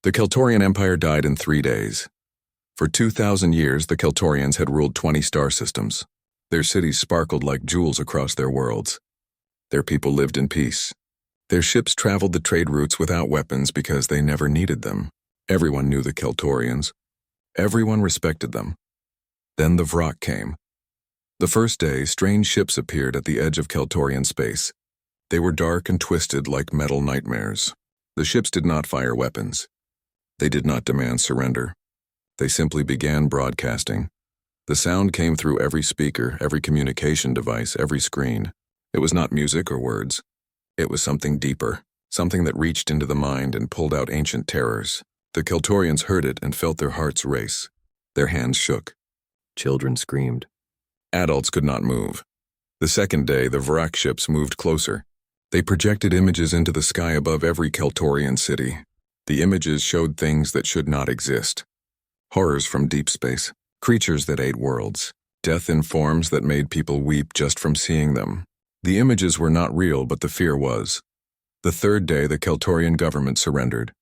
The Keltorian Empire died in 3 days. For 2,000 years, the Keltorians had ruled 20 star systems. Their cities sparkled like jewels across their worlds. Their people lived in peace. Their ships traveled the trade routes without weapons because they never needed them. Everyone knew the Keltorians. Everyone respected them. Then the Vrak came. The first day, strange ships appeared at the edge of Keltorian space. They were dark and twisted like metal nightmares. The ships did not fire weapons. They did not demand surrender. They simply began broadcasting. The sound came through every speaker, every communication device, every screen. It was not music or words. It was something deeper, something that reached into the mind and pulled out ancient terrors. The Keltorians heard it and felt their hearts race. Their hands shook. Children screamed. Adults could not move. The second day, the Vrak ships moved closer. They projected images into the sky above every Keltorian city. The images showed things that should not exist. Horrors from deep space, creatures that ate worlds, death in forms that made people weep just from seeing them. The images were not real, but the fear was. The third day, the Keltorian government surrendered.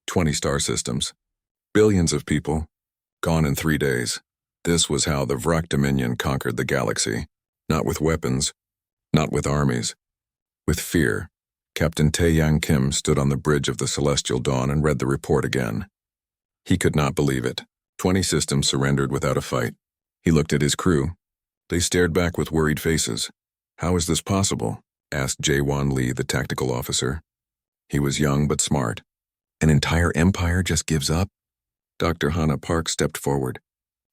20 star systems. Billions of people. Gone in 3 days. This was how the Vrak Dominion conquered the galaxy. Not with weapons. Not with armies. With fear. Captain Tae-Yang Kim stood on the bridge of the Celestial Dawn and read the report again. He could not believe it. 20 systems surrendered without a fight. He looked at his crew. They stared back with worried faces. "How is this possible?" asked Jae-Won Lee, the tactical officer. He was young but smart. "An entire empire just gives up?" Dr. Hannah Park stepped forward.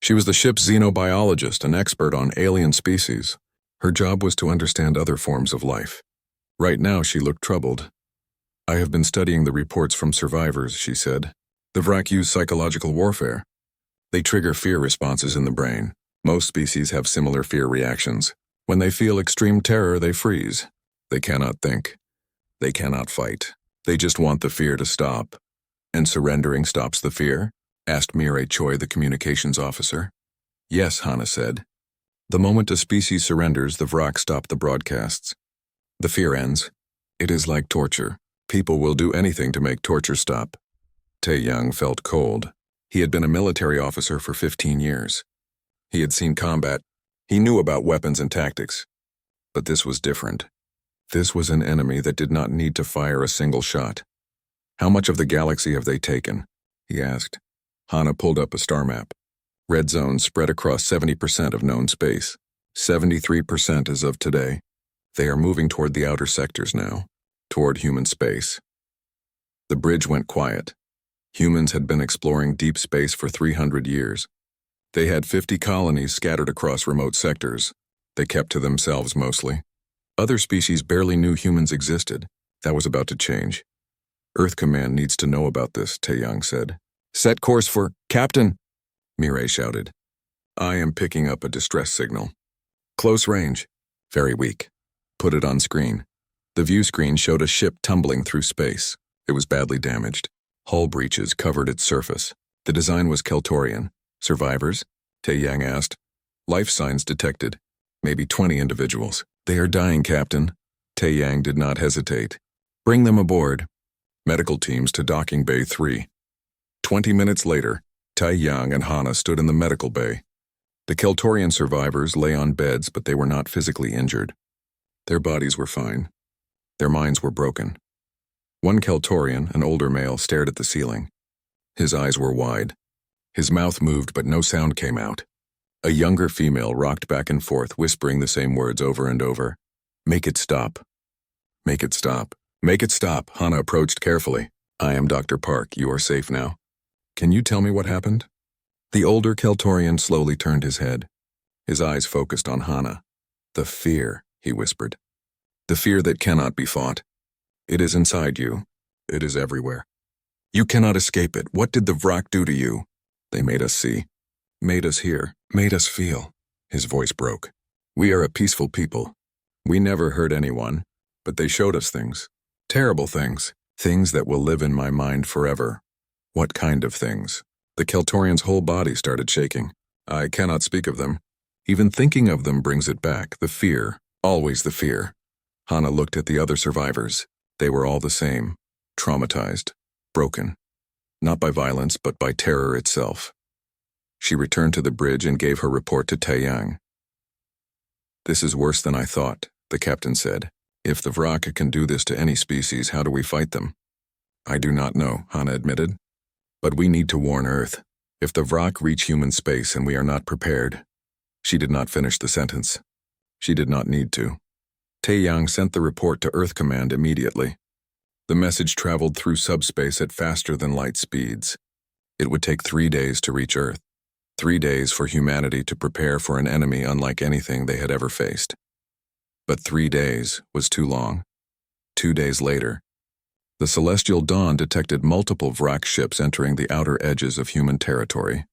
She was the ship's xenobiologist, an expert on alien species. Her job was to understand other forms of life. Right now, she looked troubled. "I have been studying the reports from survivors," she said. "The Vrak use psychological warfare. They trigger fear responses in the brain. Most species have similar fear reactions. When they feel extreme terror, they freeze. They cannot think. They cannot fight. They just want the fear to stop." "And surrendering stops the fear?" asked Mireille Choi, the communications officer. "Yes," Hannah said. "The moment a species surrenders, the Vrak stop the broadcasts. The fear ends. It is like torture. People will do anything to make torture stop." Tae-Yang felt cold. He had been a military officer for 15 years. He had seen combat. He knew about weapons and tactics. But this was different. This was an enemy that did not need to fire a single shot. "How much of the galaxy have they taken?" he asked. Hannah pulled up a star map. Red zones spread across 70% of known space. 73% as of today. They are moving toward the outer sectors now, toward human space. The bridge went quiet. Humans had been exploring deep space for 300 years. They had 50 colonies scattered across remote sectors. They kept to themselves mostly. Other species barely knew humans existed. That was about to change. "Earth Command needs to know about this," Tae-Yang said. "Set course for Captain!" Mireille shouted. "I am picking up a distress signal. Close range. Very weak. Put it on screen." The view screen showed a ship tumbling through space. It was badly damaged. Hull breaches covered its surface. The design was Keltorian. "Survivors?" Tae-Yang asked. "Life signs detected. Maybe 20 individuals. They are dying, Captain." Tae-Yang did not hesitate. "Bring them aboard." Medical teams to Docking Bay 3. 20 minutes later, Tae-Yang and Hannah stood in the medical bay. The Keltorian survivors lay on beds, but they were not physically injured. Their bodies were fine. Their minds were broken. One Keltorian, an older male, stared at the ceiling. His eyes were wide. His mouth moved, but no sound came out. A younger female rocked back and forth, whispering the same words over and over. "Make it stop. Make it stop. Make it stop." Hannah approached carefully. "I am Dr. Park. You are safe now. Can you tell me what happened?" The older Keltorian slowly turned his head. His eyes focused on Hannah. "The fear," he whispered. "The fear that cannot be fought. It is inside you. It is everywhere. You cannot escape it. What did the Vrak do to you? They made us see. Made us hear. Made us feel." His voice broke. "We are a peaceful people. We never hurt anyone, but they showed us things. Terrible things. Things that will live in my mind forever." "What kind of things?" The Keltorian's whole body started shaking. "I cannot speak of them. Even thinking of them brings it back. The fear. Always the fear." Hannah looked at the other survivors. They were all the same. Traumatized. Broken. not by violence but by terror itself. She returned to the bridge and gave her report to Taeyang. "This is worse than I thought," the captain said. "If the Vrak can do this to any species, how do we fight them?" "I do not know," Hana admitted. "But we need to warn Earth. If the Vrak reach human space and we are not prepared..." She did not finish the sentence. She did not need to. Taeyang sent the report to Earth Command immediately. The message traveled through subspace at faster-than-light speeds. It would take 3 days to reach Earth. 3 days for humanity to prepare for an enemy unlike anything they had ever faced. But 3 days was too long. 2 days later, the Celestial Dawn detected multiple Vrak ships entering the outer edges of human territory.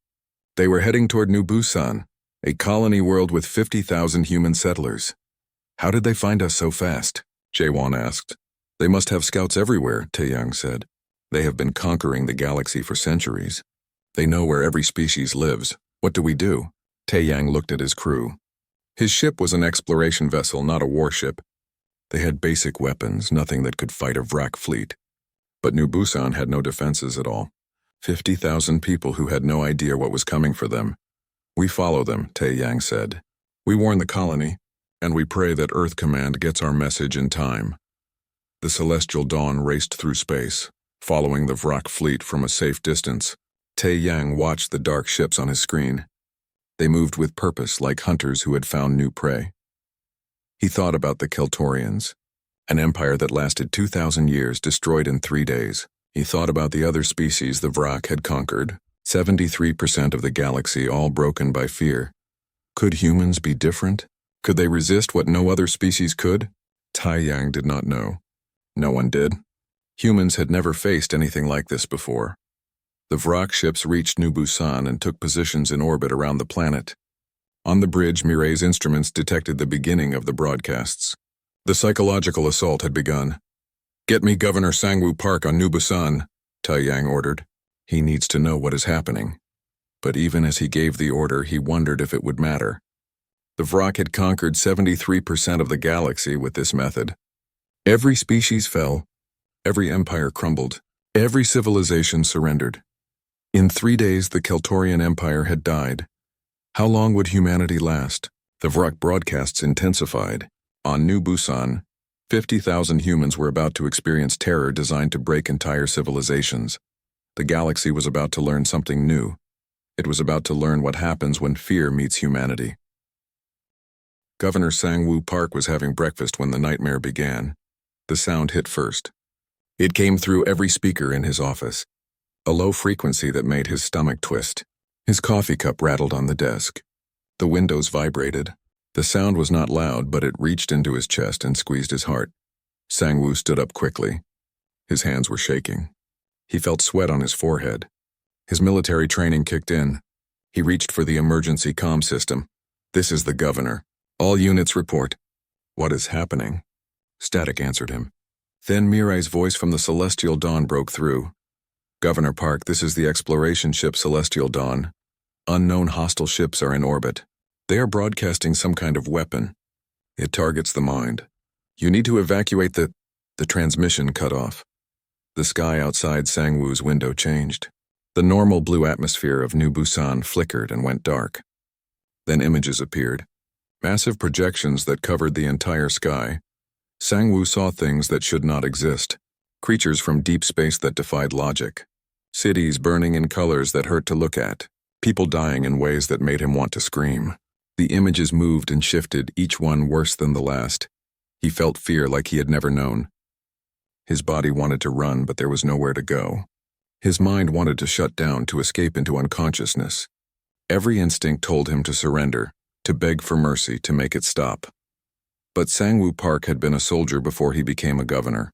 They were heading toward New Busan, a colony world with 50,000 human settlers. "How did they find us so fast?" Jaewon asked. "They must have scouts everywhere," Taeyang said. "They have been conquering the galaxy for centuries. They know where every species lives. What do we do?" Taeyang looked at his crew. His ship was an exploration vessel, not a warship. They had basic weapons, nothing that could fight a Vrak fleet. But New Busan had no defenses at all. 50,000 people who had no idea what was coming for them. "We follow them," Taeyang said. "We warn the colony, and we pray that Earth Command gets our message in time." The Celestial Dawn raced through space, following the Vrak fleet from a safe distance. Taeyang watched the dark ships on his screen. They moved with purpose, like hunters who had found new prey. He thought about the Keltorians, an empire that lasted 2,000 years, destroyed in 3 days. He thought about the other species the Vrak had conquered, 73% of the galaxy, all broken by fear. Could humans be different? Could they resist what no other species could? Taeyang did not know. No one did. Humans had never faced anything like this before. The Vrak ships reached New Busan and took positions in orbit around the planet. On the bridge, Mireille's instruments detected the beginning of the broadcasts. The psychological assault had begun. "Get me Governor Sangwoo Park on New Busan," Taeyang ordered. He needs to know what is happening. But even as he gave the order, he wondered if it would matter. The Vrak had conquered 73% of the galaxy with this method. Every species fell. Every empire crumbled. Every civilization surrendered. In 3 days, the Keltorian Empire had died. How long would humanity last? The Vrak broadcasts intensified. On New Busan, 50,000 humans were about to experience terror designed to break entire civilizations. The galaxy was about to learn something new. It was about to learn what happens when fear meets humanity. Governor Sangwoo Park was having breakfast when the nightmare began. The sound hit first. It came through every speaker in his office, a low frequency that made his stomach twist. His coffee cup rattled on the desk. The windows vibrated. The sound was not loud, but it reached into his chest and squeezed his heart. Sangwoo stood up quickly. His hands were shaking. He felt sweat on his forehead. His military training kicked in. He reached for the emergency comm system. "This is the governor. All units report." "What is happening?" Static answered him. Then Mireille's voice from the Celestial Dawn broke through. "Governor Park, this is the exploration ship Celestial Dawn. Unknown hostile ships are in orbit. They are broadcasting some kind of weapon. It targets the mind. You need to evacuate the transmission cut off." The sky outside Sangwoo's window changed. The normal blue atmosphere of New Busan flickered and went dark. Then images appeared. Massive projections that covered the entire sky. Sangwoo saw things that should not exist. Creatures from deep space that defied logic. Cities burning in colors that hurt to look at. People dying in ways that made him want to scream. The images moved and shifted, each one worse than the last. He felt fear like he had never known. His body wanted to run, but there was nowhere to go. His mind wanted to shut down, to escape into unconsciousness. Every instinct told him to surrender, to beg for mercy, to make it stop. But Sangwoo Park had been a soldier before he became a governor.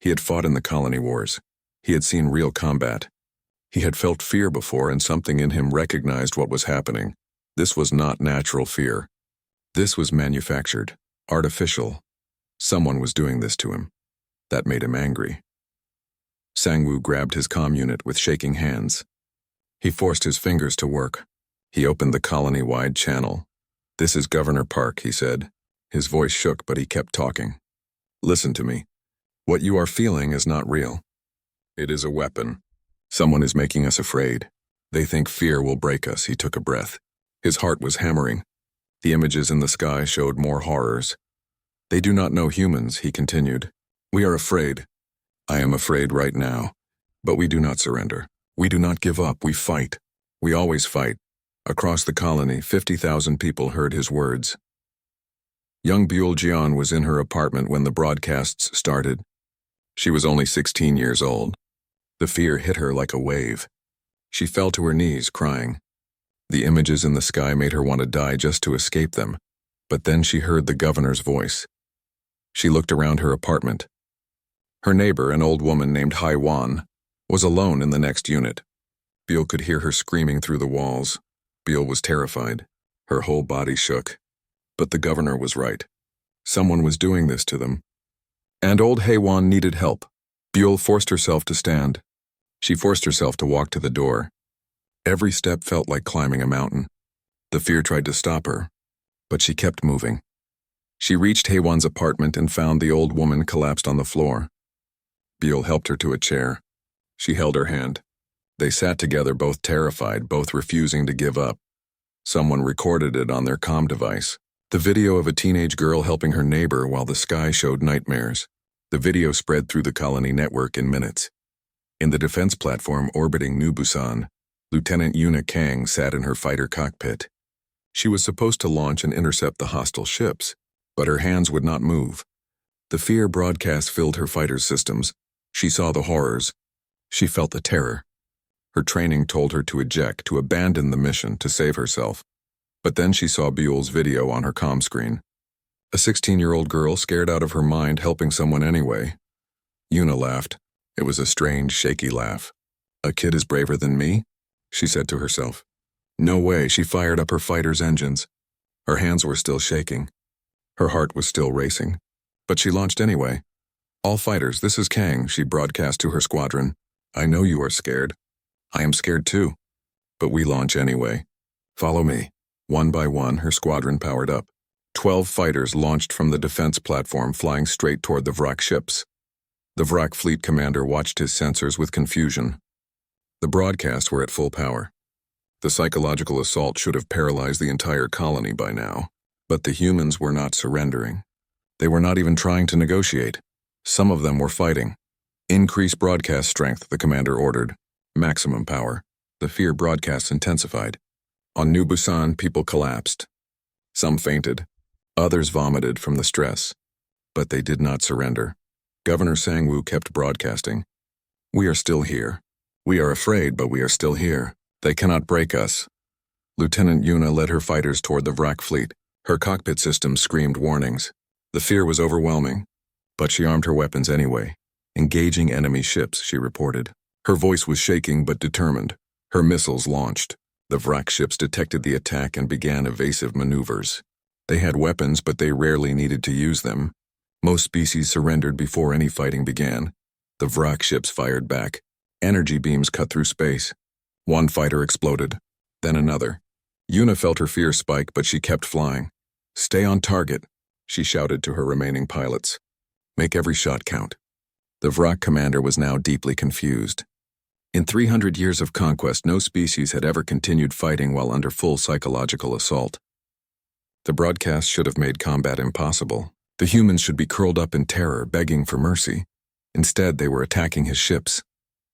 He had fought in the colony wars. He had seen real combat. He had felt fear before, and something in him recognized what was happening. This was not natural fear. This was manufactured, artificial. Someone was doing this to him. That made him angry. Sangwoo grabbed his comm unit with shaking hands. He forced his fingers to work. He opened the colony-wide channel. "This is Governor Park," he said. His voice shook, but he kept talking. "Listen to me. What you are feeling is not real. It is a weapon. Someone is making us afraid. They think fear will break us, he took a breath. His heart was hammering. The images in the sky showed more horrors. They do not know humans, he continued. We are afraid. I am afraid right now. But we do not surrender. We do not give up, we fight. We always fight. Across the colony, 50,000 people heard his words. Young Buell Jian was in her apartment when the broadcasts started. She was only 16 years old. The fear hit her like a wave. She fell to her knees, crying. The images in the sky made her want to die just to escape them, but then she heard the governor's voice. She looked around her apartment. Her neighbor, an old woman named Hai Wan, was alone in the next unit. Buell could hear her screaming through the walls. Buell was terrified. Her whole body shook. But the governor was right. Someone was doing this to them. And old Hai Wan needed help. Buell forced herself to stand. She forced herself to walk to the door. Every step felt like climbing a mountain. The fear tried to stop her, but she kept moving. She reached Hai Wan's apartment and found the old woman collapsed on the floor. Buell helped her to a chair. She held her hand. They sat together, both terrified, both refusing to give up. Someone recorded it on their comm device. The video of a teenage girl helping her neighbor while the sky showed nightmares. The video spread through the colony network in minutes. In the defense platform orbiting New Busan, Lieutenant Yuna Kang sat in her fighter cockpit. She was supposed to launch and intercept the hostile ships, but her hands would not move. The fear broadcast filled her fighter's systems. She saw the horrors. She felt the terror. Her training told her to eject, to abandon the mission, to save herself. But then she saw Buell's video on her comm screen. A 16-year-old girl scared out of her mind helping someone anyway. Yuna laughed. It was a strange, shaky laugh. A kid is braver than me? She said to herself. No way, she fired up her fighter's engines. Her hands were still shaking. Her heart was still racing. But she launched anyway. All fighters, this is Kang, she broadcast to her squadron. I know you are scared. I am scared too. But we launch anyway. Follow me. One by one, her squadron powered up. 12 fighters launched from the defense platform, flying straight toward the Vrak ships. The Vrak fleet commander watched his sensors with confusion. The broadcasts were at full power. The psychological assault should have paralyzed the entire colony by now. But the humans were not surrendering. They were not even trying to negotiate. Some of them were fighting. Increase broadcast strength, the commander ordered. Maximum power. The fear broadcasts intensified. On New Busan, people collapsed. Some fainted. Others vomited from the stress. But they did not surrender. Governor Sang-woo kept broadcasting. We are still here. We are afraid, but we are still here. They cannot break us. Lieutenant Yuna led her fighters toward the Vrak fleet. Her cockpit system screamed warnings. The fear was overwhelming. But she armed her weapons anyway. Engaging enemy ships, she reported. Her voice was shaking but determined. Her missiles launched. The Vrak ships detected the attack and began evasive maneuvers. They had weapons, but they rarely needed to use them. Most species surrendered before any fighting began. The Vrak ships fired back. Energy beams cut through space. One fighter exploded, then another. Yuna felt her fear spike, but she kept flying. Stay on target, she shouted to her remaining pilots. Make every shot count. The Vrak commander was now deeply confused. In 300 years of conquest, no species had ever continued fighting while under full psychological assault. The broadcast should have made combat impossible. The humans should be curled up in terror, begging for mercy. Instead, they were attacking his ships.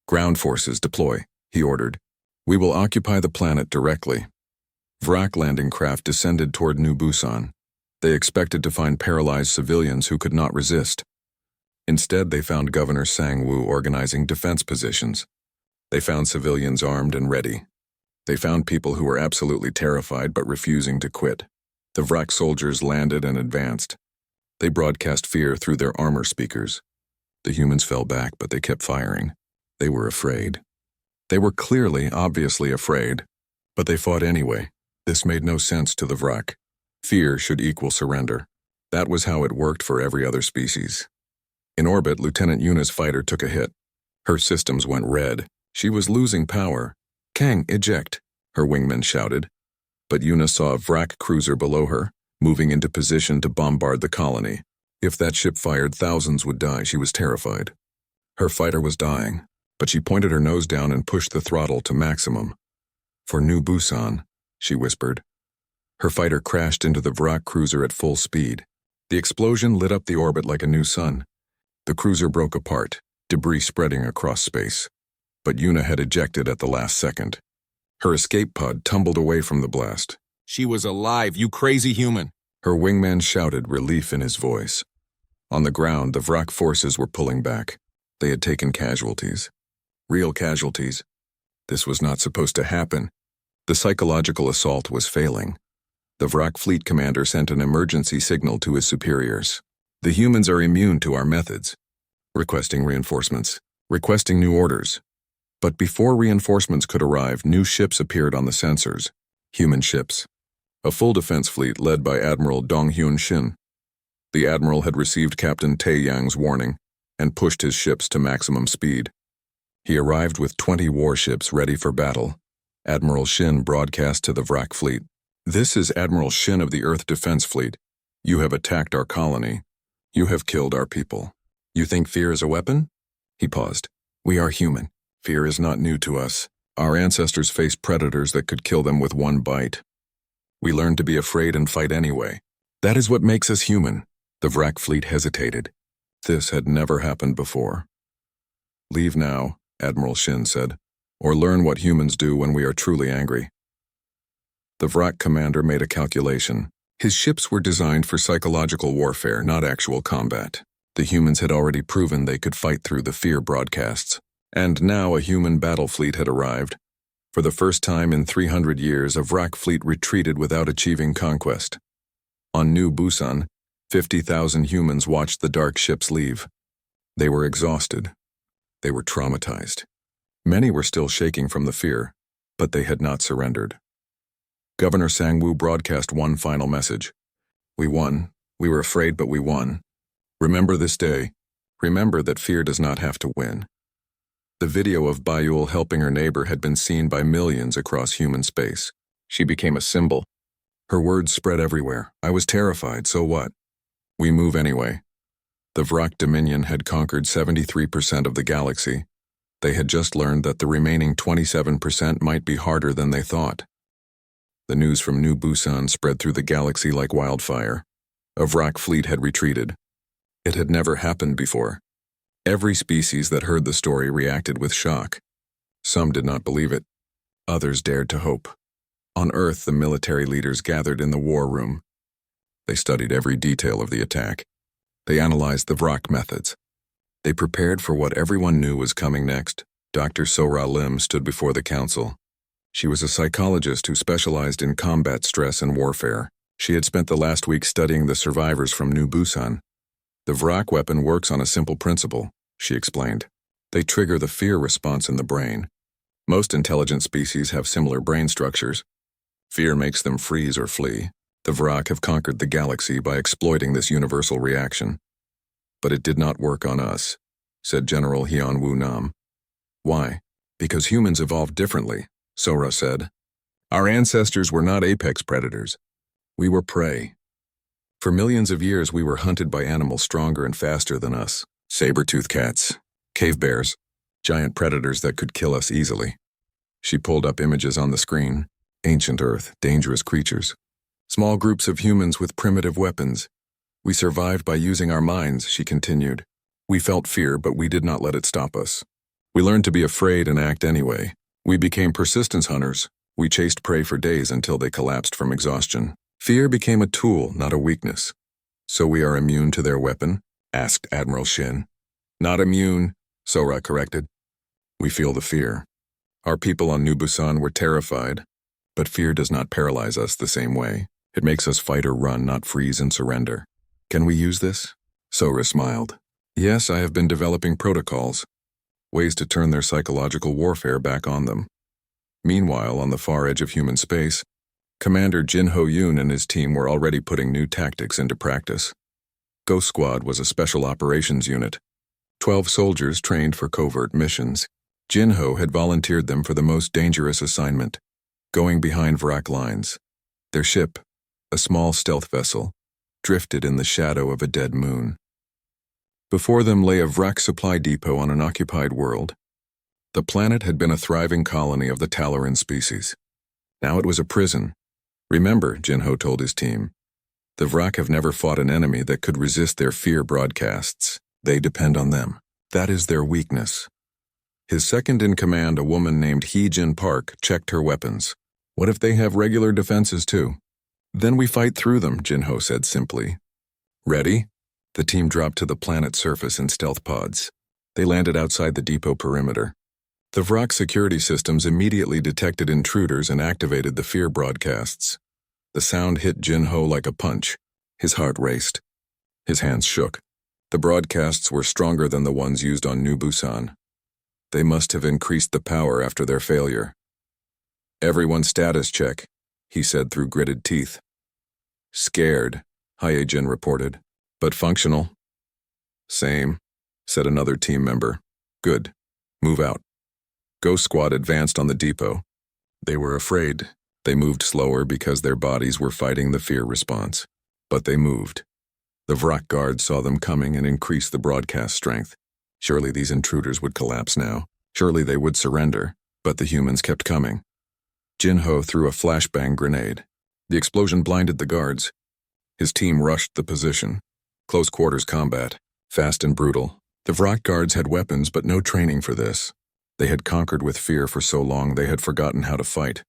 Ground forces deploy, he ordered. We will occupy the planet directly. Vrak landing craft descended toward New Busan. They expected to find paralyzed civilians who could not resist. Instead, they found Governor Sang-woo organizing defense positions. They found civilians armed and ready. They found people who were absolutely terrified but refusing to quit. The Vrak soldiers landed and advanced. They broadcast fear through their armor speakers. The humans fell back, but they kept firing. They were afraid. They were clearly, obviously afraid, but they fought anyway. This made no sense to the Vrak. Fear should equal surrender. That was how it worked for every other species. In orbit, Lieutenant Yuna's fighter took a hit. Her systems went red. She was losing power. Kang, eject, her wingmen shouted. But Yuna saw a Vrak cruiser below her, moving into position to bombard the colony. If that ship fired, thousands would die. She was terrified. Her fighter was dying, but she pointed her nose down and pushed the throttle to maximum. "For New Busan," she whispered. Her fighter crashed into the Vrak cruiser at full speed. The explosion lit up the orbit like a new sun. The cruiser broke apart, debris spreading across space. But Yuna had ejected at the last second. Her escape pod tumbled away from the blast. "She was alive, you crazy human!" Her wingman shouted, relief in his voice. On the ground, the Vrak forces were pulling back. They had taken casualties. Real casualties. This was not supposed to happen. The psychological assault was failing. The Vrak fleet commander sent an emergency signal to his superiors. "The humans are immune to our methods." Requesting reinforcements. Requesting new orders. But before reinforcements could arrive, new ships appeared on the sensors. Human ships. A full defense fleet led by Admiral Donghyun Shin. The admiral had received Captain Tae Yang's warning and pushed his ships to maximum speed. He arrived with 20 warships ready for battle. Admiral Shin broadcast to the Vrak fleet. "This is Admiral Shin of the Earth Defense Fleet. You have attacked our colony. You have killed our people. You think fear is a weapon?" He paused. "We are human. Fear is not new to us. Our ancestors faced predators that could kill them with one bite. We learned to be afraid and fight anyway. That is what makes us human." The Vrak fleet hesitated. This had never happened before. "Leave now," Admiral Shin said, "or learn what humans do when we are truly angry." The Vrak commander made a calculation. His ships were designed for psychological warfare, not actual combat. The humans had already proven they could fight through the fear broadcasts. And now a human battle fleet had arrived. For the first time in 300 years, a Vrak fleet retreated without achieving conquest. On New Busan, 50,000 humans watched the dark ships leave. They were exhausted. They were traumatized. Many were still shaking from the fear, but they had not surrendered. Governor Sang-woo broadcast one final message. "We won. We were afraid, but we won. Remember this day. Remember that fear does not have to win." The video of Bayul helping her neighbor had been seen by millions across human space. She became a symbol. Her words spread everywhere. "I was terrified, so what? We move anyway." The Vrak Dominion had conquered 73% of the galaxy. They had just learned that the remaining 27% might be harder than they thought. The news from New Busan spread through the galaxy like wildfire. A Vrak fleet had retreated. It had never happened before. Every species that heard the story reacted with shock. Some did not believe it. Others dared to hope. On Earth, the military leaders gathered in the war room. They studied every detail of the attack. They analyzed the Vrak methods. They prepared for what everyone knew was coming next. Dr. Sora Lim stood before the council. She was a psychologist who specialized in combat stress and warfare. She had spent the last week studying the survivors from New Busan. "The Vrak weapon works on a simple principle," she explained. "They trigger the fear response in the brain. Most intelligent species have similar brain structures. Fear makes them freeze or flee. The Vrak have conquered the galaxy by exploiting this universal reaction. But it did not work on us," said General Hyun Woo Nam. "Why? Because humans evolved differently," Sora said. "Our ancestors were not apex predators. We were prey. For millions of years, we were hunted by animals stronger and faster than us. Saber-toothed cats, cave bears, giant predators that could kill us easily." She pulled up images on the screen. Ancient Earth, dangerous creatures. Small groups of humans with primitive weapons. "We survived by using our minds," she continued. "We felt fear, but we did not let it stop us. We learned to be afraid and act anyway. We became persistence hunters. We chased prey for days until they collapsed from exhaustion. Fear became a tool, not a weakness." "So we are immune to their weapon?" asked Admiral Shin. "Not immune," Sora corrected. "We feel the fear. Our people on New Busan were terrified, but fear does not paralyze us the same way. It makes us fight or run, not freeze and surrender. Can we use this?" Sora smiled. "Yes, I have been developing protocols, ways to turn their psychological warfare back on them." Meanwhile, on the far edge of human space, Commander Jin Ho-yoon and his team were already putting new tactics into practice. Ghost Squad was a special operations unit. 12 soldiers trained for covert missions. Jin Ho had volunteered them for the most dangerous assignment, going behind Vrak lines. Their ship, a small stealth vessel, drifted in the shadow of a dead moon. Before them lay a Vrak supply depot on an occupied world. The planet had been a thriving colony of the Talaran species. Now it was a prison. Remember, Jinho told his team, the Vrak have never fought an enemy that could resist their fear broadcasts. They depend on them. That is their weakness. His second-in-command, a woman named Hee-Jin Park, checked her weapons. What if they have regular defenses too? Then we fight through them, Jinho said simply. Ready? The team dropped to the planet's surface in stealth pods. They landed outside the depot perimeter. The Vrak security systems immediately detected intruders and activated the fear broadcasts. The sound hit Jinho like a punch. His heart raced. His hands shook. The broadcasts were stronger than the ones used on New Busan. They must have increased the power after their failure. Everyone status check, he said through gritted teeth. Scared, Hyejin reported, but functional. Same, said another team member. Good. Move out. Ghost Squad advanced on the depot. They were afraid. They moved slower because their bodies were fighting the fear response. But they moved. The Vrak guards saw them coming and increased the broadcast strength. Surely these intruders would collapse now. Surely they would surrender. But the humans kept coming. Jinho threw a flashbang grenade. The explosion blinded the guards. His team rushed the position. Close quarters combat. Fast and brutal. The Vrak guards had weapons but no training for this. They had conquered with fear for so long they had forgotten how to fight.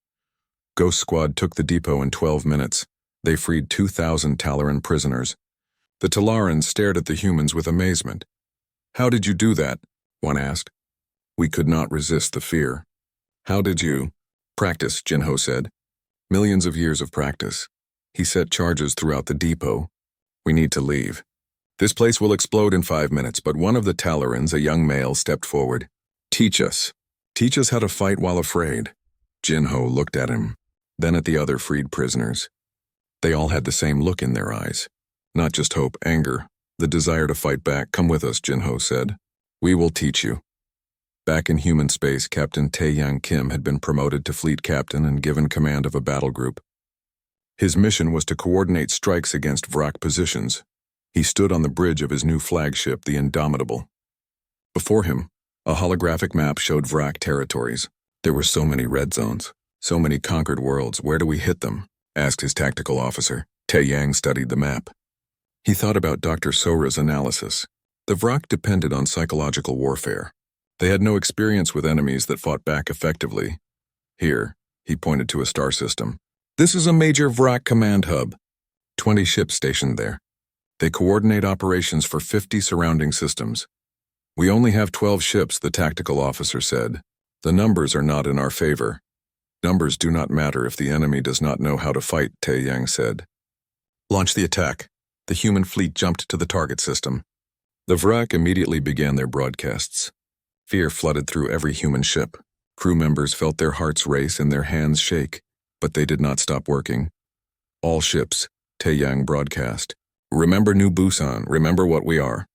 Ghost Squad took the depot in 12 minutes. They freed 2,000 Talaran prisoners. The Talarans stared at the humans with amazement. How did you do that? One asked. We could not resist the fear. How did you? Practice, Jinho said. Millions of years of practice. He set charges throughout the depot. We need to leave. This place will explode in 5 minutes, but one of the Talarans, a young male, stepped forward. Teach us. Teach us how to fight while afraid. Jinho looked at him, then at the other freed prisoners. They all had the same look in their eyes. Not just hope, anger, the desire to fight back. Come with us, Jinho said. We will teach you. Back in human space, Captain Taeyang Kim had been promoted to fleet captain and given command of a battle group. His mission was to coordinate strikes against Vrak positions. He stood on the bridge of his new flagship, the Indomitable. Before him, a holographic map showed Vrak territories. There were so many red zones, so many conquered worlds. Where do we hit them? Asked his tactical officer. Taeyang studied the map. He thought about Dr. Sora's analysis. The Vrak depended on psychological warfare. They had no experience with enemies that fought back effectively. Here, he pointed to a star system. This is a major Vrak command hub. 20 ships stationed there. They coordinate operations for 50 surrounding systems. We only have 12 ships, the tactical officer said. The numbers are not in our favor. Numbers do not matter if the enemy does not know how to fight, Taeyang said. Launch the attack. The human fleet jumped to the target system. The Vrak immediately began their broadcasts. Fear flooded through every human ship. Crew members felt their hearts race and their hands shake, but they did not stop working. All ships, Taeyang broadcast. Remember New Busan, remember what we are.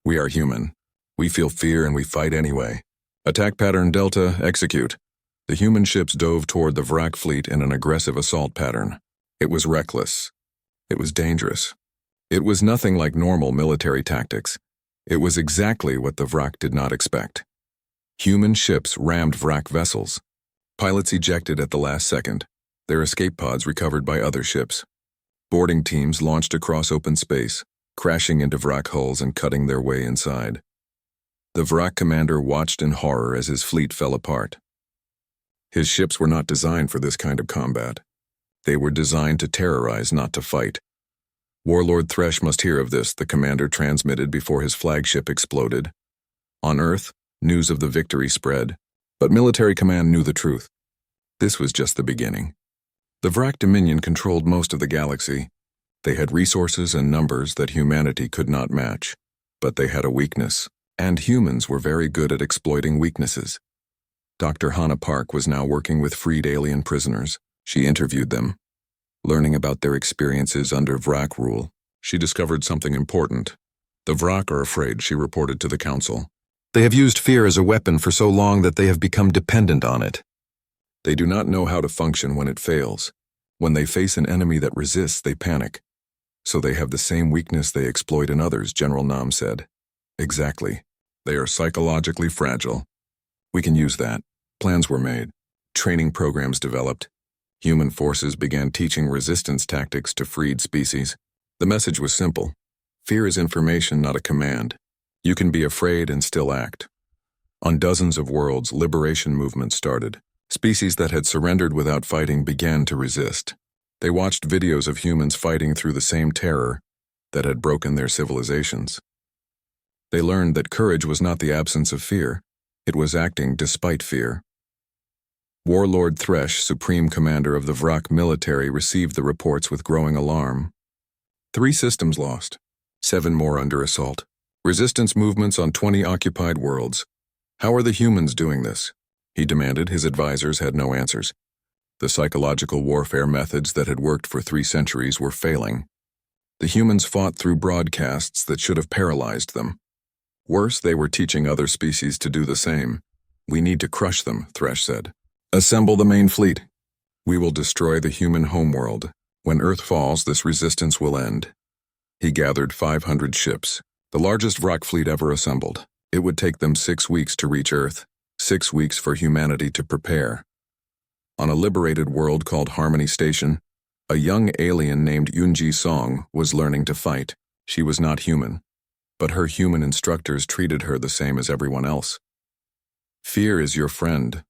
We are human. We feel fear and we fight anyway. Attack pattern Delta, execute. The human ships dove toward the Vrak fleet in an aggressive assault pattern. It was reckless. It was dangerous. It was nothing like normal military tactics. It was exactly what the Vrak did not expect. Human ships rammed Vrak vessels. Pilots ejected at the last second. Their escape pods recovered by other ships. Boarding teams launched across open space, crashing into Vrak hulls and cutting their way inside. The Vrak commander watched in horror as his fleet fell apart. His ships were not designed for this kind of combat. They were designed to terrorize, not to fight. Warlord Thresh must hear of this, the commander transmitted before his flagship exploded. On Earth, news of the victory spread, but military command knew the truth. This was just the beginning. The Vrak Dominion controlled most of the galaxy. They had resources and numbers that humanity could not match. But they had a weakness, and humans were very good at exploiting weaknesses. Dr. Hana Park was now working with freed alien prisoners. She interviewed them. Learning about their experiences under Vrak rule, she discovered something important. The Vrak are afraid, she reported to the council. They have used fear as a weapon for so long that they have become dependent on it. They do not know how to function when it fails. When they face an enemy that resists, they panic. So they have the same weakness they exploit in others, General Nam said. Exactly. They are psychologically fragile. We can use that. Plans were made. Training programs developed. Human forces began teaching resistance tactics to freed species. The message was simple. Fear is information, not a command. You can be afraid and still act. On dozens of worlds, liberation movements started. Species that had surrendered without fighting began to resist. They watched videos of humans fighting through the same terror that had broken their civilizations. They learned that courage was not the absence of fear. It was acting despite fear. Warlord Thresh, supreme commander of the Vrak military, received the reports with growing alarm. 3 systems lost. 7 more under assault. Resistance movements on 20 occupied worlds. How are the humans doing this? He demanded. His advisors had no answers. The psychological warfare methods that had worked for 3 centuries were failing. The humans fought through broadcasts that should have paralyzed them. Worse, they were teaching other species to do the same. We need to crush them, Thresh said. Assemble the main fleet. We will destroy the human homeworld. When Earth falls, this resistance will end. He gathered 500 ships, the largest Vrak fleet ever assembled. It would take them 6 weeks to reach Earth, 6 weeks for humanity to prepare. On a liberated world called Harmony Station, a young alien named Yunji Song was learning to fight. She was not human, but her human instructors treated her the same as everyone else. Fear is your friend,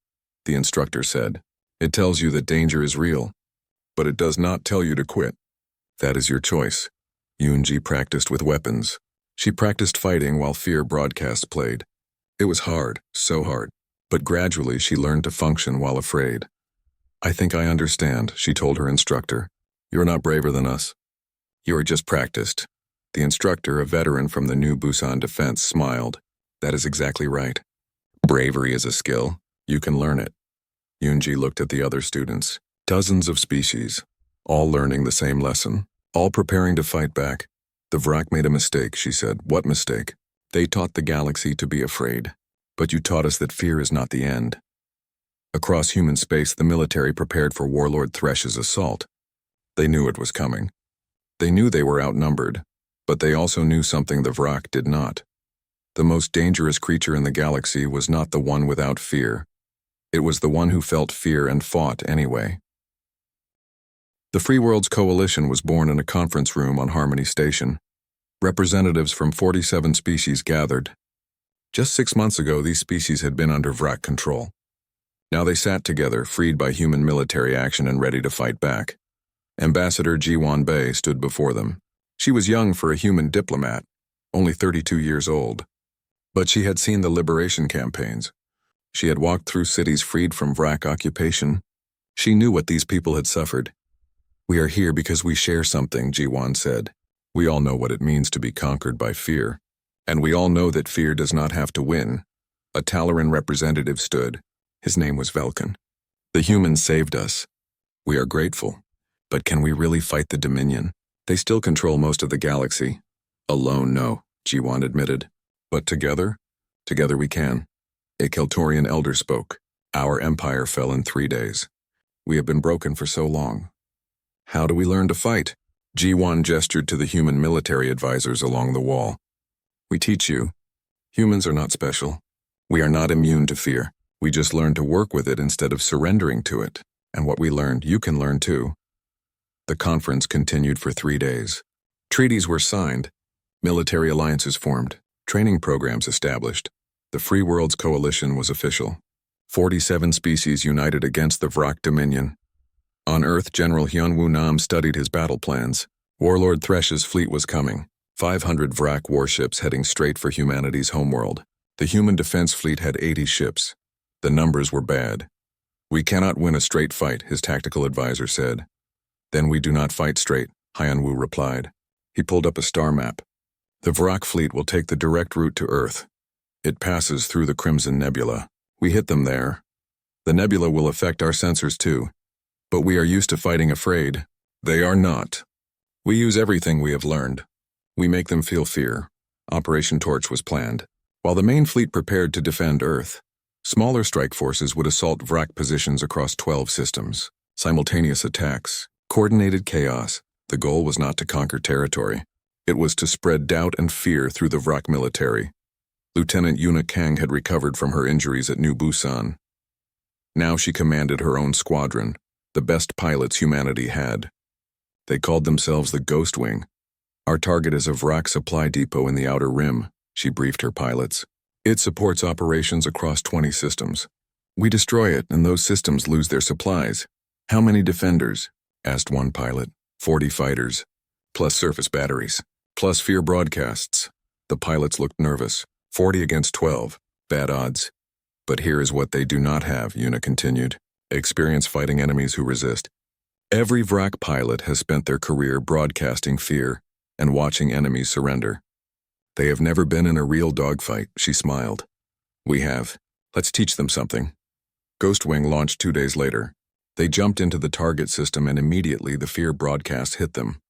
the instructor said. It tells you that danger is real, but it does not tell you to quit. That is your choice. Yunji practiced with weapons. She practiced fighting while fear broadcasts played. It was hard, so hard, but gradually she learned to function while afraid. I think I understand, she told her instructor. You're not braver than us. You are just practiced. The instructor, a veteran from the new Busan defense, smiled. That is exactly right. Bravery is a skill. You can learn it. Yunji looked at the other students. Dozens of species, all learning the same lesson, all preparing to fight back. The Vrak made a mistake, she said. What mistake? They taught the galaxy to be afraid. But you taught us that fear is not the end. Across human space, the military prepared for Warlord Thresh's assault. They knew it was coming. They knew they were outnumbered, but they also knew something the Vrak did not. The most dangerous creature in the galaxy was not the one without fear. It was the one who felt fear and fought anyway. The Free Worlds Coalition was born in a conference room on Harmony Station. Representatives from 47 species gathered. Just 6 months ago, these species had been under Vrak control. Now they sat together, freed by human military action and ready to fight back. Ambassador Jiwan Bei stood before them. She was young for a human diplomat, only 32 years old. But she had seen the liberation campaigns. She had walked through cities freed from Vrak occupation. She knew what these people had suffered. We are here because we share something, Jiwan said. We all know what it means to be conquered by fear. And we all know that fear does not have to win. A Talaran representative stood. His name was Velkan. The humans saved us. We are grateful. But can we really fight the Dominion? They still control most of the galaxy. Alone, no, Jiwan admitted. But together? Together we can. A Keltorian elder spoke. Our empire fell in 3 days. We have been broken for so long. How do we learn to fight? Jiwan gestured to the human military advisors along the wall. We teach you. Humans are not special. We are not immune to fear. We just learn to work with it instead of surrendering to it. And what we learned, you can learn too. The conference continued for 3 days. Treaties were signed. Military alliances formed. Training programs established. The Free Worlds Coalition was official. 47 species united against the Vrak Dominion. On Earth, General Hyunwoo Nam studied his battle plans. Warlord Thresh's fleet was coming. 500 Vrak warships heading straight for humanity's homeworld. The human defense fleet had 80 ships. The numbers were bad. We cannot win a straight fight, his tactical advisor said. Then we do not fight straight, Hyunwoo replied. He pulled up a star map. The Vrak fleet will take the direct route to Earth. It passes through the Crimson Nebula. We hit them there. The nebula will affect our sensors too. But we are used to fighting afraid. They are not. We use everything we have learned. We make them feel fear. Operation Torch was planned. While the main fleet prepared to defend Earth, smaller strike forces would assault Vrak positions across 12 systems. Simultaneous attacks. Coordinated chaos. The goal was not to conquer territory. It was to spread doubt and fear through the Vrak military. Lieutenant Yuna Kang had recovered from her injuries at New Busan. Now she commanded her own squadron, the best pilots humanity had. They called themselves the Ghost Wing. Our target is a Vrak supply depot in the Outer Rim, she briefed her pilots. It supports operations across 20 systems. We destroy it and those systems lose their supplies. How many defenders? Asked one pilot. 40 fighters, plus surface batteries, plus fear broadcasts. The pilots looked nervous. 40 against 12. Bad odds. But here is what they do not have, Yuna continued. Experience fighting enemies who resist. Every Vrak pilot has spent their career broadcasting fear and watching enemies surrender. They have never been in a real dogfight, she smiled. We have. Let's teach them something. Ghostwing launched 2 days later. They jumped into the target system and immediately the fear broadcast hit them.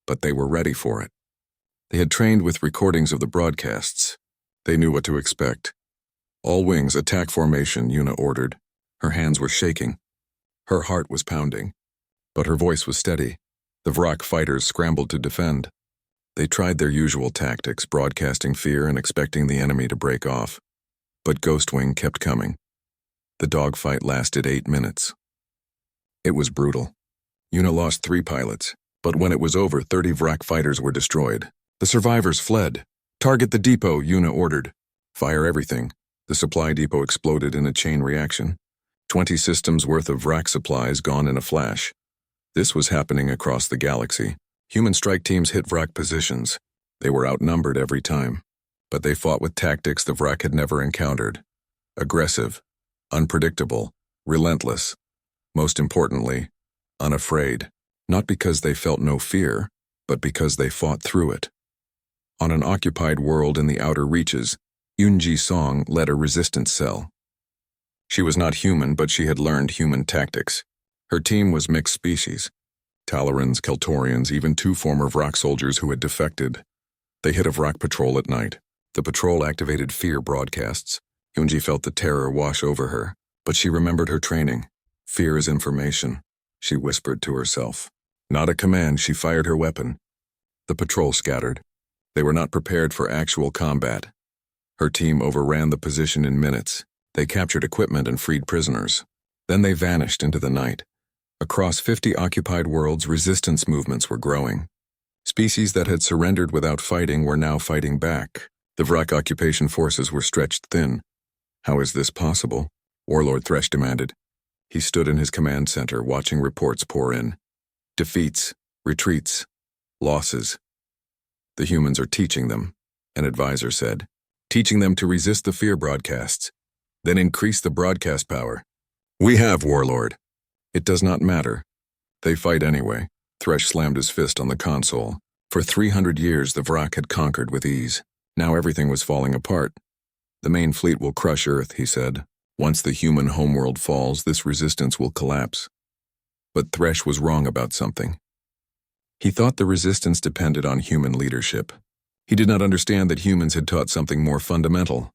But they were ready for it. They had trained with recordings of the broadcasts. They knew what to expect. All wings attack formation, Yuna ordered. Her hands were shaking. Her heart was pounding. But her voice was steady. The Vrak fighters scrambled to defend. They tried their usual tactics, broadcasting fear and expecting the enemy to break off. But Ghostwing kept coming. The dogfight lasted 8 minutes. It was brutal. Yuna lost 3 pilots, but when it was over, 30 Vrak fighters were destroyed. The survivors fled. Target the depot, Yuna ordered. Fire everything. The supply depot exploded in a chain reaction. 20 systems worth of Vrak supplies gone in a flash. This was happening across the galaxy. Human strike teams hit Vrak positions. They were outnumbered every time. But they fought with tactics the Vrak had never encountered. Aggressive, unpredictable, relentless. Most importantly, unafraid. Not because they felt no fear, but because they fought through it. On an occupied world in the outer reaches, Yunji Song led a resistance cell. She was not human, but she had learned human tactics. Her team was mixed species. Talorans, Keltorians, even 2 former Vrak soldiers who had defected. They hit a Vrak patrol at night. The patrol activated fear broadcasts. Yunji felt the terror wash over her, but she remembered her training. Fear is information, she whispered to herself. Not a command, she fired her weapon. The patrol scattered. They were not prepared for actual combat. Her team overran the position in minutes. They captured equipment and freed prisoners. Then they vanished into the night. Across 50 occupied worlds, resistance movements were growing. Species that had surrendered without fighting were now fighting back. The Vrak occupation forces were stretched thin. How is this possible? Warlord Thresh demanded. He stood in his command center, watching reports pour in. Defeats, retreats, losses. The humans are teaching them, an advisor said. Teaching them to resist the fear broadcasts. Then increase the broadcast power. We have, Warlord. It does not matter. They fight anyway. Thresh slammed his fist on the console. For 300 years, the Vrak had conquered with ease. Now everything was falling apart. The main fleet will crush Earth, he said. Once the human homeworld falls, this resistance will collapse. But Thresh was wrong about something. He thought the resistance depended on human leadership. He did not understand that humans had taught something more fundamental.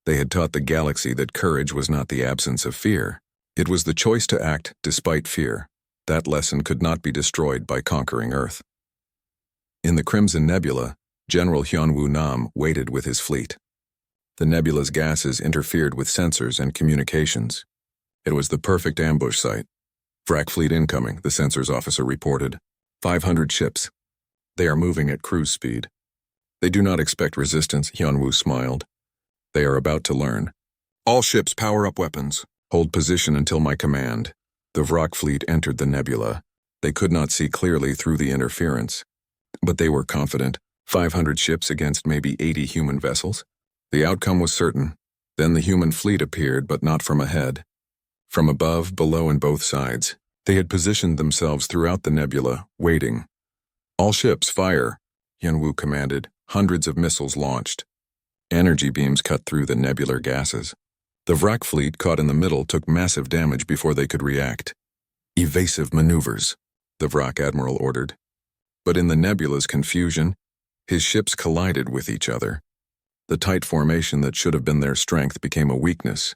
They had taught the galaxy that courage was not the absence of fear. It was the choice to act despite fear. That lesson could not be destroyed by conquering Earth. In the Crimson Nebula, General Hyunwoo Nam waited with his fleet. The nebula's gases interfered with sensors and communications. It was the perfect ambush site. Vrak fleet incoming, the sensors officer reported. 500 ships. They are moving at cruise speed. They do not expect resistance, Hyunwoo smiled. They are about to learn. All ships power up weapons. Hold position until my command. The Vrak fleet entered the nebula. They could not see clearly through the interference. But they were confident. 500 ships against maybe 80 human vessels. The outcome was certain. Then the human fleet appeared, but not from ahead. From above, below, and both sides. They had positioned themselves throughout the nebula, waiting. All ships, fire, Hyunwoo commanded. Hundreds of missiles launched. Energy beams cut through the nebular gases. The Vrak fleet, caught in the middle, took massive damage before they could react. Evasive maneuvers, the Vrak admiral ordered. But in the nebula's confusion, his ships collided with each other. The tight formation that should have been their strength became a weakness.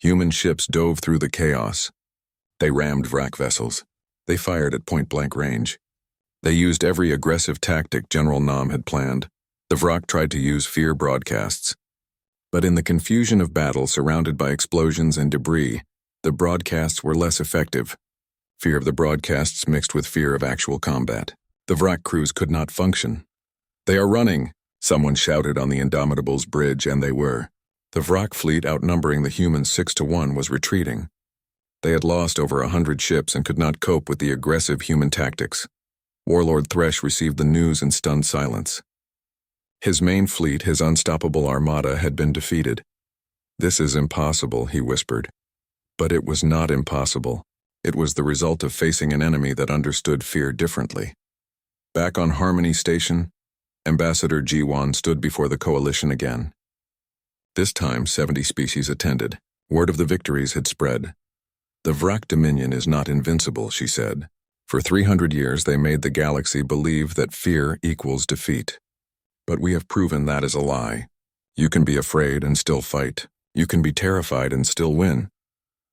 Human ships dove through the chaos. They rammed Vrak vessels. They fired at point-blank range. They used every aggressive tactic General Nam had planned. The Vrak tried to use fear broadcasts. But in the confusion of battle surrounded by explosions and debris, the broadcasts were less effective. Fear of the broadcasts mixed with fear of actual combat. The Vrak crews could not function. "They are running!" someone shouted on the Indomitable's bridge, and they were. The Vrak fleet, outnumbering the humans 6-1, was retreating. They had lost over 100 ships and could not cope with the aggressive human tactics. Warlord Thresh received the news in stunned silence. His main fleet, his unstoppable armada, had been defeated. "This is impossible," he whispered. But it was not impossible. It was the result of facing an enemy that understood fear differently. Back on Harmony Station, Ambassador Jiwan stood before the coalition again. This time, 70 species attended. Word of the victories had spread. "The Vrak Dominion is not invincible," she said. "For 300 years they made the galaxy believe that fear equals defeat. But we have proven that is a lie. You can be afraid and still fight. You can be terrified and still win."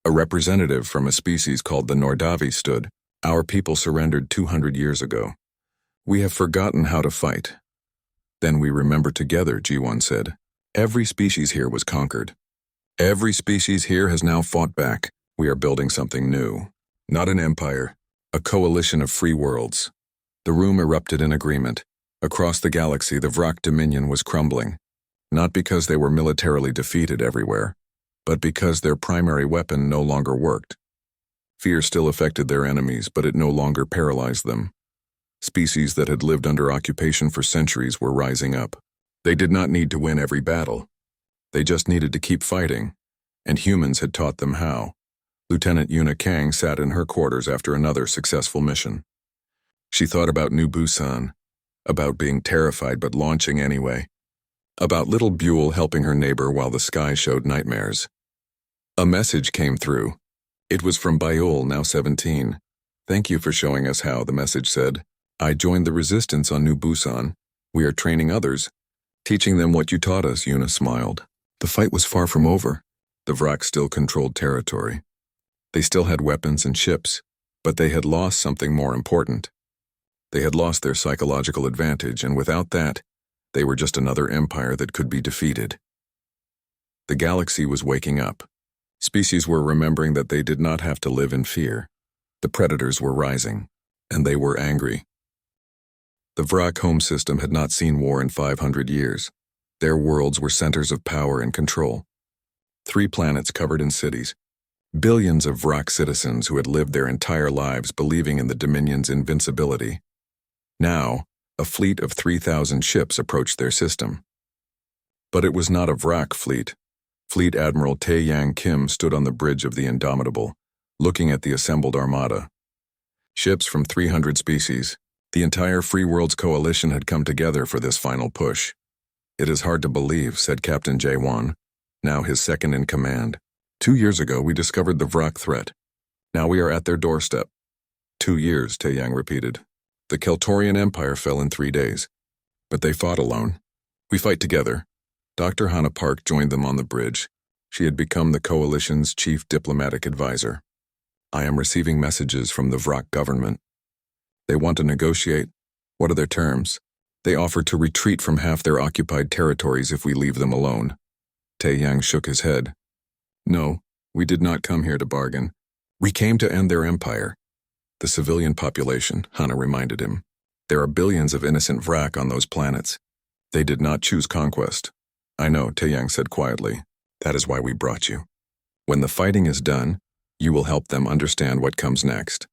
A representative from a species called the Nordavi stood. "Our people surrendered 200 years ago. We have forgotten how to fight." "Then we remember together," G1 said. "Every species here was conquered. Every species here has now fought back. We are building something new. Not an empire, a coalition of free worlds." The room erupted in agreement. Across the galaxy, the Vrak Dominion was crumbling. Not because they were militarily defeated everywhere, but because their primary weapon no longer worked. Fear still affected their enemies, but it no longer paralyzed them. Species that had lived under occupation for centuries were rising up. They did not need to win every battle. They just needed to keep fighting, and humans had taught them how. Lieutenant Yuna Kang sat in her quarters after another successful mission. She thought about New Busan, about being terrified but launching anyway, about little Buell helping her neighbor while the sky showed nightmares. A message came through. It was from Bayul, now 17. "Thank you for showing us how," the message said. "I joined the resistance on New Busan. We are training others, teaching them what you taught us," Yuna smiled. The fight was far from over. The Vrak still controlled territory. They still had weapons and ships, but they had lost something more important. They had lost their psychological advantage, and without that, they were just another empire that could be defeated. The galaxy was waking up. Species were remembering that they did not have to live in fear. The predators were rising, and they were angry. The Vrak home system had not seen war in 500 years. Their worlds were centers of power and control. 3 planets covered in cities. Billions of Vrak citizens who had lived their entire lives believing in the Dominion's invincibility. Now, a fleet of 3,000 ships approached their system. But it was not a Vrak fleet. Fleet Admiral Tae-Yang Kim stood on the bridge of the Indomitable, looking at the assembled armada. Ships from 300 species. The entire Free Worlds Coalition had come together for this final push. "It is hard to believe," said Captain Jae-won, now his second in command. 2 years ago, we discovered the Vrak threat. Now we are at their doorstep." 2 years, Tae-Yang repeated. "The Keltorian Empire fell in 3 days. But they fought alone. We fight together." Dr. Hannah Park joined them on the bridge. She had become the coalition's chief diplomatic advisor. "I am receiving messages from the Vrak government. They want to negotiate. What are their terms? They offer to retreat from half their occupied territories if we leave them alone." Tae-Yang shook his head. "No, we did not come here to bargain. We came to end their empire." "The civilian population," Hannah reminded him. "There are billions of innocent Vrak on those planets. They did not choose conquest." "I know," Tae-Yang said quietly. "That is why we brought you. When the fighting is done, you will help them understand what comes next."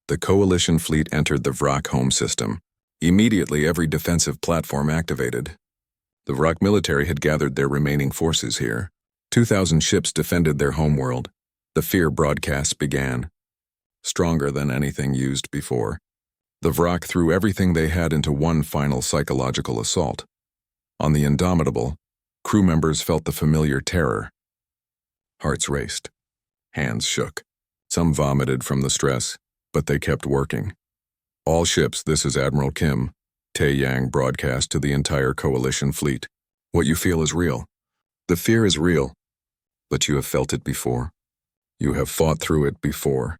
The coalition fleet entered the Vrak home system. Immediately, every defensive platform activated. The Vrak military had gathered their remaining forces here. 2,000 ships defended their homeworld. The fear broadcasts began. Stronger than anything used before. The Vrak threw everything they had into one final psychological assault. On the Indomitable, crew members felt the familiar terror. Hearts raced. Hands shook. Some vomited from the stress, but they kept working. "All ships, this is Admiral Kim," Tae-Yang broadcast to the entire coalition fleet. "What you feel is real. The fear is real, but you have felt it before. You have fought through it before.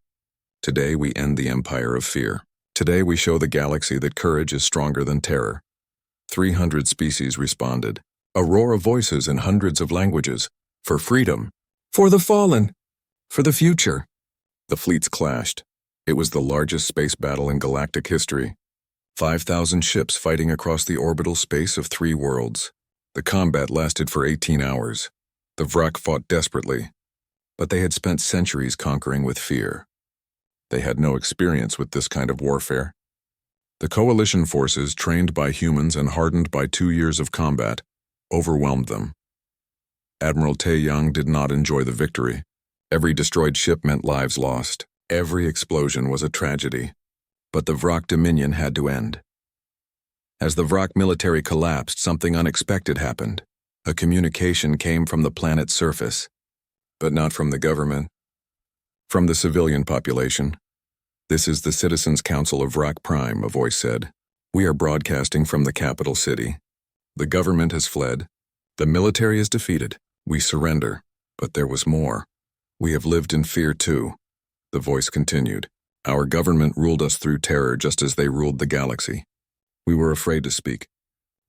Today we end the empire of fear. Today we show the galaxy that courage is stronger than terror." 300 species responded. A roar of voices in hundreds of languages. For freedom. For the fallen. For the future. The fleets clashed. It was the largest space battle in galactic history. 5,000 ships fighting across the orbital space of 3 worlds. The combat lasted for 18 hours. The Vrak fought desperately, but they had spent centuries conquering with fear. They had no experience with this kind of warfare. The coalition forces, trained by humans and hardened by 2 years of combat, overwhelmed them. Admiral Taeyang did not enjoy the victory. Every destroyed ship meant lives lost. Every explosion was a tragedy. But the Vrak Dominion had to end. As the Vrak military collapsed, something unexpected happened. A communication came from the planet's surface, but not from the government. From the civilian population. This is the Citizens' Council of Vrak Prime, a voice said. We are broadcasting from the capital city. The government has fled. The military is defeated. We surrender. But there was more. We have lived in fear too. The voice continued. Our government ruled us through terror just as they ruled the galaxy. We were afraid to speak.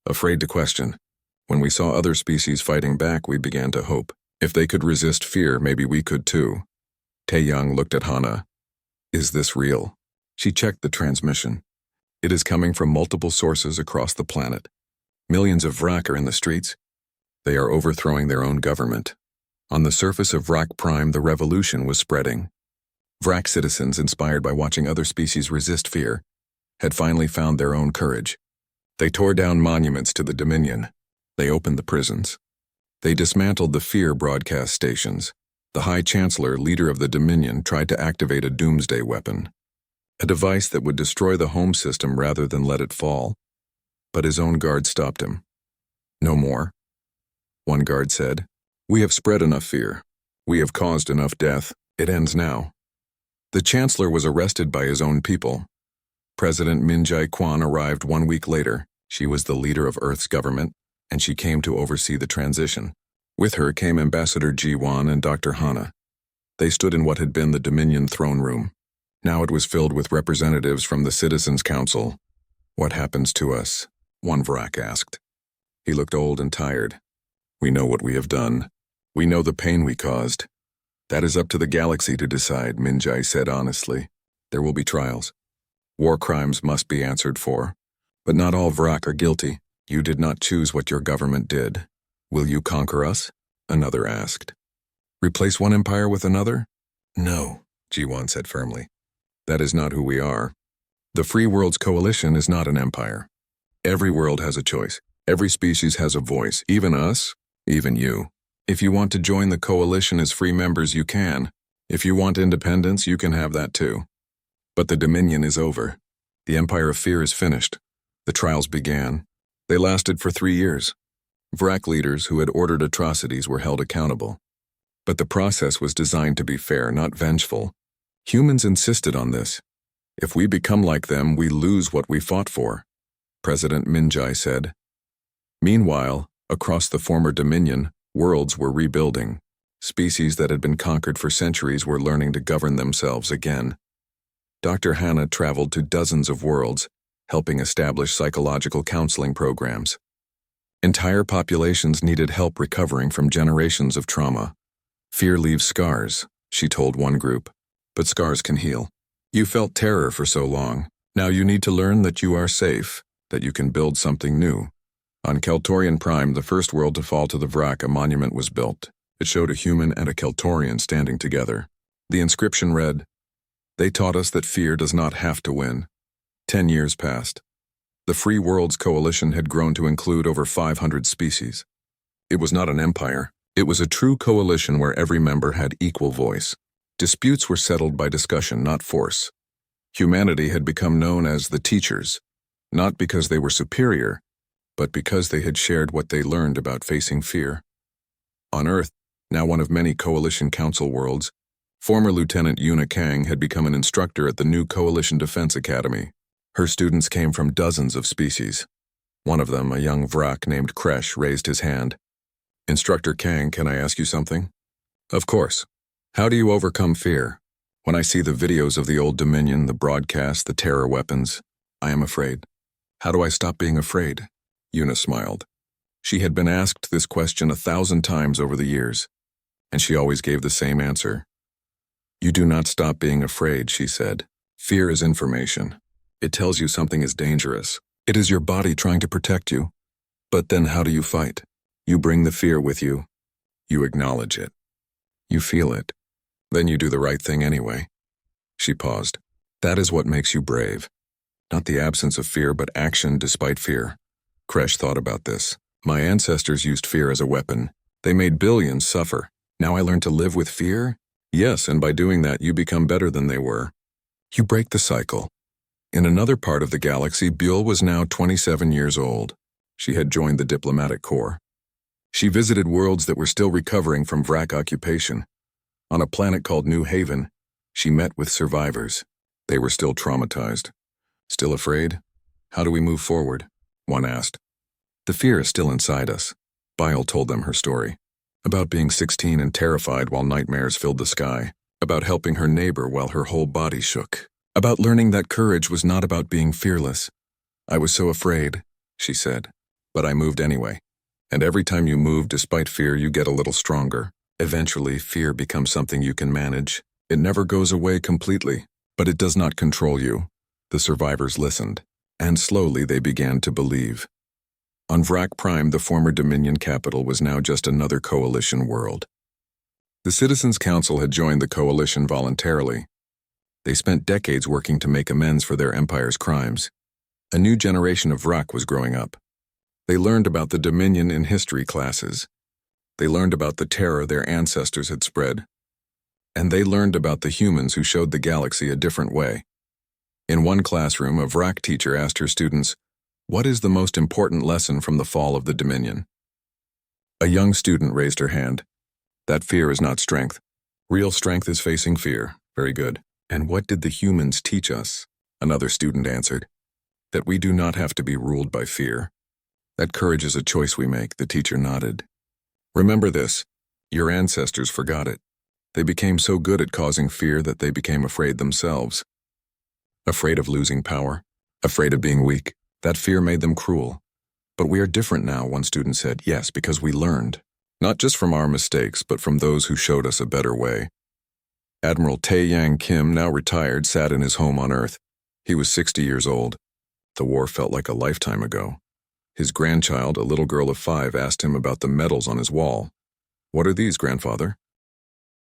Afraid to question. When we saw other species fighting back, we began to hope. If they could resist fear, maybe we could too. Taeyang looked at Hana. Is this real? She checked the transmission. It is coming from multiple sources across the planet. Millions of Vrak are in the streets. They are overthrowing their own government. On the surface of Vrak Prime, the revolution was spreading. Vrak citizens, inspired by watching other species resist fear, had finally found their own courage. They tore down monuments to the Dominion. They opened the prisons. They dismantled the fear broadcast stations. The High Chancellor, leader of the Dominion, tried to activate a doomsday weapon, a device that would destroy the home system rather than let it fall. But his own guard stopped him. No more. One guard said, We have spread enough fear. We have caused enough death. It ends now. The Chancellor was arrested by his own people. President Min Jae-kwon arrived 1 week later. She was the leader of Earth's government, and she came to oversee the transition. With her came Ambassador Ji-won and Dr. Hana. They stood in what had been the Dominion throne room. Now it was filled with representatives from the Citizens' Council. What happens to us? One Vrak asked. He looked old and tired. We know what we have done. We know the pain we caused. That is up to the galaxy to decide, Min Jae said honestly. There will be trials. War crimes must be answered for. But not all Vrak are guilty. You did not choose what your government did. Will you conquer us? Another asked. Replace one empire with another? No, Ji-won said firmly. That is not who we are. The Free Worlds Coalition is not an empire. Every world has a choice. Every species has a voice, even us, even you. If you want to join the coalition as free members, you can. If you want independence, you can have that too. But the Dominion is over. The Empire of Fear is finished. The trials began. They lasted for 3 years. Vrak leaders who had ordered atrocities were held accountable. But the process was designed to be fair, not vengeful. Humans insisted on this. If we become like them, we lose what we fought for, President Min Jae said. Meanwhile, across the former Dominion, worlds were rebuilding. Species that had been conquered for centuries were learning to govern themselves again. Dr. Hana traveled to dozens of worlds, helping establish psychological counseling programs. Entire populations needed help recovering from generations of trauma. Fear leaves scars, she told one group, but scars can heal. You felt terror for so long. Now you need to learn that you are safe, that you can build something new. On Keltorian Prime, the first world to fall to the Vrak, a monument was built. It showed a human and a Keltorian standing together. The inscription read, "They taught us that fear does not have to win." 10 years passed. The Free Worlds Coalition had grown to include over 500 species. It was not an empire. It was a true coalition where every member had equal voice. Disputes were settled by discussion, not force. Humanity had become known as the Teachers, not because they were superior, but because they had shared what they learned about facing fear. On Earth, now one of many Coalition Council worlds, former Lieutenant Yuna Kang had become an instructor at the new Coalition Defense Academy. Her students came from dozens of species. One of them, a young Vrak named Kresh, raised his hand. "Instructor Kang, can I ask you something?" "Of course. How do you overcome fear? When I see the videos of the old Dominion, the broadcasts, the terror weapons, I am afraid. How do I stop being afraid?" Yuna smiled. She had been asked this question 1,000 times over the years, and she always gave the same answer. "You do not stop being afraid," she said. "Fear is information. It tells you something is dangerous. It is your body trying to protect you. But then how do you fight? You bring the fear with you. You acknowledge it. You feel it. Then you do the right thing anyway." She paused. "That is what makes you brave. Not the absence of fear, but action despite fear." Kresh thought about this. "My ancestors used fear as a weapon. They made billions suffer. Now I learn to live with fear? Yes, and by doing that you become better than they were. You break the cycle." In another part of the galaxy, Buell was now 27 years old. She had joined the diplomatic corps. She visited worlds that were still recovering from Vrak occupation. On a planet called New Haven, she met with survivors. They were still traumatized. "Still afraid? How do we move forward?" one asked. "The fear is still inside us." Bile told them her story. About being 16 and terrified while nightmares filled the sky. About helping her neighbor while her whole body shook. About learning that courage was not about being fearless. "I was so afraid," she said, "but I moved anyway. And every time you move despite fear, you get a little stronger. Eventually, fear becomes something you can manage. It never goes away completely, but it does not control you." The survivors listened, and slowly they began to believe. On Vrak Prime, the former Dominion capital was now just another coalition world. The Citizens Council had joined the coalition voluntarily. They spent decades working to make amends for their empire's crimes. A new generation of Vrak was growing up. They learned about the Dominion in history classes. They learned about the terror their ancestors had spread. And they learned about the humans who showed the galaxy a different way. In one classroom, a Vrak teacher asked her students, "What is the most important lesson from the fall of the Dominion?" A young student raised her hand. "That fear is not strength. Real strength is facing fear." "Very good. And what did the humans teach us?" Another student answered. "That we do not have to be ruled by fear. That courage is a choice we make." The teacher nodded. "Remember this. Your ancestors forgot it. They became so good at causing fear that they became afraid themselves. Afraid of losing power. Afraid of being weak. That fear made them cruel. But we are different now," one student said. "Yes, because we learned. Not just from our mistakes, but from those who showed us a better way." Admiral Tae-Yang Kim, now retired, sat in his home on Earth. He was 60 years old. The war felt like a lifetime ago. His grandchild, a little girl of 5, asked him about the medals on his wall. "What are these, grandfather?"